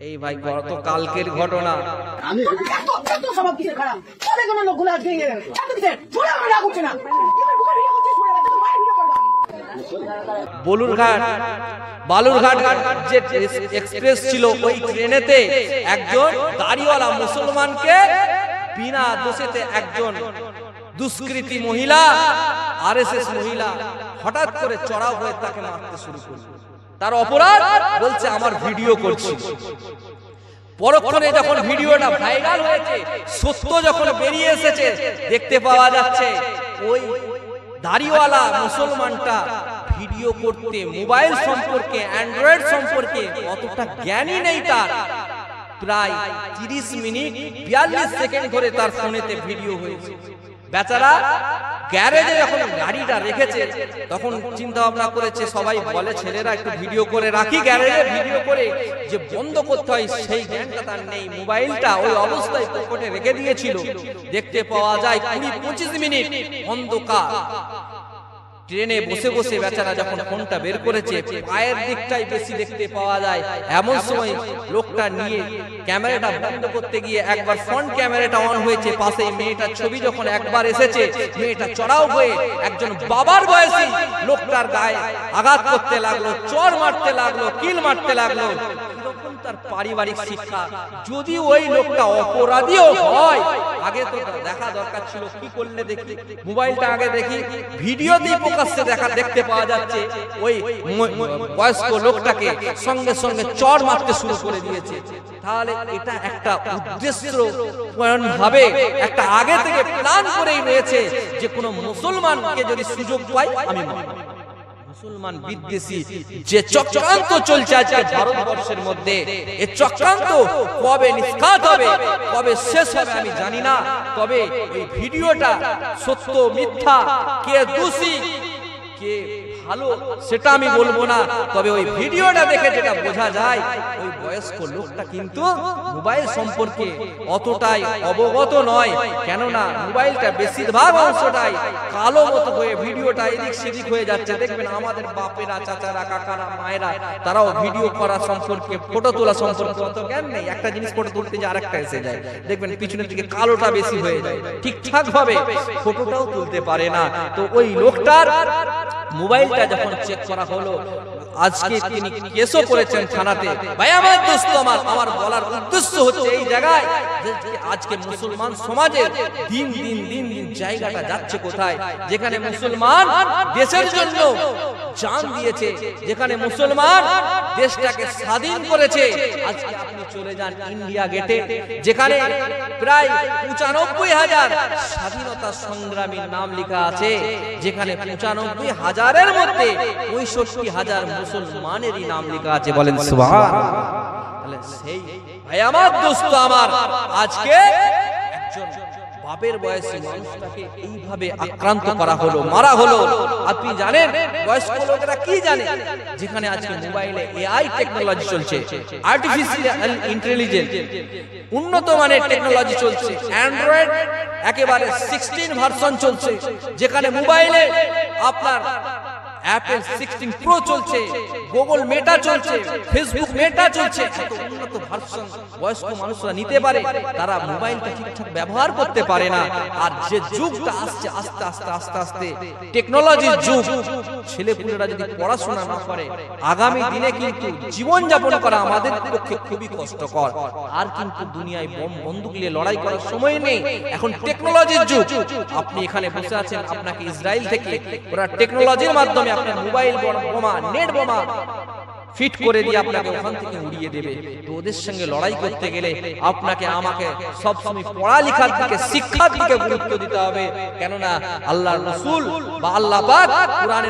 এই ভাই গত কালকের ঘটনা। আমি এত স্বভাব কিসের খারাপ? তবে কোন লোকগুলো আজকে এত কিসের ছোড়া আমার রাগ উঠছে না। এবার বুকার ভিডিও করছিস, ছোড়া তো মায়ের ভিডিও করবা। বালুরঘাট যে এক্সপ্রেস ছিল, ওই ট্রেনেতে একজন দাড়িওয়ালা মুসলমানকে বিনা দোষেতে একজন দুষ্কৃতী মহিলা, আরএসএস মহিলা হঠাৎ করে চড়াও হয়ে তাকে মারতে শুরু করল। তার অপরাধ বলছে আমার ভিডিও করছি। পরক্ষণে যখন ভিডিওটা ভাইরাল হয়েছে, সত্য যখন বেরিয়ে এসেছে, দেখতে পাওয়া যাচ্ছে ওই দাড়িওয়ালা মুসলমানটা ভিডিও করতে, মোবাইল সম্পর্কে, অ্যান্ড্রয়েড সম্পর্কে অতটা জ্ঞানই নেই তার। প্রায় 30 মিনিট 42 সেকেন্ড ধরে তার ফোনেতে ভিডিও হয়েছে। বেচারা গ্যারেজে যখন গাড়িটা রেখেছে, তখন চিন্তা ভাবনা করেছে, সবাই বলে ছেলেরা একটু ভিডিও করে রাখি, গ্যারেজে ভিডিও করে যে বন্ধ করতে হয় সেই জ্ঞানটা তার নেই। মোবাইলটা ওই অবস্থায় পকেটে রেখে দিয়েছিল। দেখতে পাওয়া যায় 20-25 মিনিট অন্ধকার। ট্রেনে বসে বসে বেচারা যখন ফোনটা বের করেছে, পায়ের দিকটাই বেশি দেখতে পাওয়া যায়। এমন সময় লোকটা নিয়ে ক্যামেরাটা বন্ধ করতে গিয়ে একবার ফ্রন্ট ক্যামেরাটা অন হয়েছে, পাশেই মেয়েটার ছবি যখন একবার এসেছে, মেয়েটা চড়াও হয়ে একজন বাবার বয়সী লোকটার গায়ে আঘাত করতে লাগলো, চড় মারতে লাগলো, কিল মারতে লাগলো। তার পারিবারিক শিক্ষা, যদি ওই লোকটা অপরাধীও হয়, আগে তো দেখা দরকার ছিল। কি করলে দেখি, মোবাইলটা আগে দেখি, ভিডিওতেই প্রকাশ্যে দেখতে পাওয়া যাচ্ছে ওই বয়স্ক লোকটাকে সঙ্গে সঙ্গে চড় মারতে শুরু করে দিয়েছে। তাহলে এটা একটা উদ্দেশ্য ভাবে একটা আগে থেকে প্ল্যান করেই রয়েছে যে কোনো মুসলমানকে যদি সুযোগ পাই আমি মারব। মুসলমান বিদ্বেষী যে চক্রান্ত চলছে আজকে ভারতবর্ষের মধ্যে, এই চক্রান্ত কবে নিষ্কাত হবে, কবে শেষ হবে আমি জানি না। তবে এই ভিডিওটা সত্য মিথ্যা, কে দোষী কে ভালো সেটা আমি বলবো না। তবে ওই ভিডিওটা দেখে যেটা বোঝা যায়, ওই বয়স্ক লোকটা কিন্তু মোবাইল সম্পর্কে অতটাই অবগত নয়। কেননা মোবাইলটা বেশিরভাগ অংশটাই কালো মতো হয়ে ভিডিওটা এদিক সেদিক হয়ে যাচ্ছে। দেখবেন আমাদের বাপেরা, চাচারা, কাকারা, মায়েরা তারাও ভিডিও করা সম্পর্কে, ফটো তোলা সম্পর্কে অত জ্ঞান নেই। একটা জিনিস ফটো তুলতে যে আরেকটা এসে যায়, দেখবেন পিছনের দিকে কালোটা বেশি হয়ে যায়, ঠিকঠাক ভাবে ফটোটাও তুলতে পারে না। তো ওই লোকটার মোবাইলটা যখন চেক করা হলো, আজকে তিনি কেসও করেছেন থানাতে। ভাই আমার দোস্ত, আমার বলার উদ্দেশ্য হচ্ছে এই জায়গায় আজকে মুসলমান সমাজের দিন দিন দিন দিন জায়গাটা যাচ্ছে কোথায়, যেখানে মুসলমান দেশের জন্য জান দিয়েছে, যেখানে মুসলমান দেশটাকে স্বাধীন করেছে। আজকে আপনি চলে যান ইন্ডিয়া গেটে, যেখানে প্রায় 95,000 স্বাধীনতা সংগ্রামীর নাম লেখা আছে, যেখানে 95,000-এর মধ্যে 65,000 মুসলমানেরই নাম লেখা আছে। বলেন সুবহানাল্লাহ। তাহলে সেই ভাই আমার দোস্ত আমার, আজকে একজন বাপের বয়সী মানুষটাকে এইভাবে আক্রান্ত করা হলো, মারা হলো। আপনি জানেন বয়স্ক লোকেরা কি জানে? যেখানে আজকে মোবাইলে এআই টেকনোলজি চলছে, আর্টিফিশিয়াল ইন্টেলিজেন্স, উন্নত মানের টেকনোলজি চলছে, অ্যান্ড্রয়েড একেবারে 16 ভার্সন চলছে, যেখানে মোবাইলে আপনার অ্যাপল 16 প্রো চলছে, গুগল মেটা চলছে, ফেসবুক মেটা চলছে। এত উন্নত ভার্সন বয়স্ক মানুষরা নিতে পারে, তারা মোবাইলটা ঠিকঠাক ব্যবহার করতে পারে না। আর যে যুগটা আসছে আস্তে আস্তে আস্তে আস্তে টেকনোলজির যুগ, ছেলেপুলেরা যদি পড়াশোনা না করে, আগামী দিনে কিন্তু জীবনযাপন করা আমাদের পক্ষে খুবই কষ্টকর। আর কিন্তু দুনিয়ায় বন্দুক নিয়ে লড়াই করার সময় নেই, এখন টেকনোলজির যুগ। আপনি এখানে বসে আছেন, আপনাকে ইসরায়েল থেকে ওরা টেকনোলজির মাধ্যমে আপনার মোবাইল বোমা, নেট বোমা ফিট করে দিয়ে আপনাকে ওখান থেকে উড়িয়ে দেবে। তো ওদের সঙ্গে লড়াই করতে গেলে আপনাকে আমাকে সবসময় পড়ালেখার দিকে, শিক্ষার দিকে গুরুত্ব দিতে হবে। কেননা আল্লাহর রাসূল বা আল্লাহ পাক কোরআনে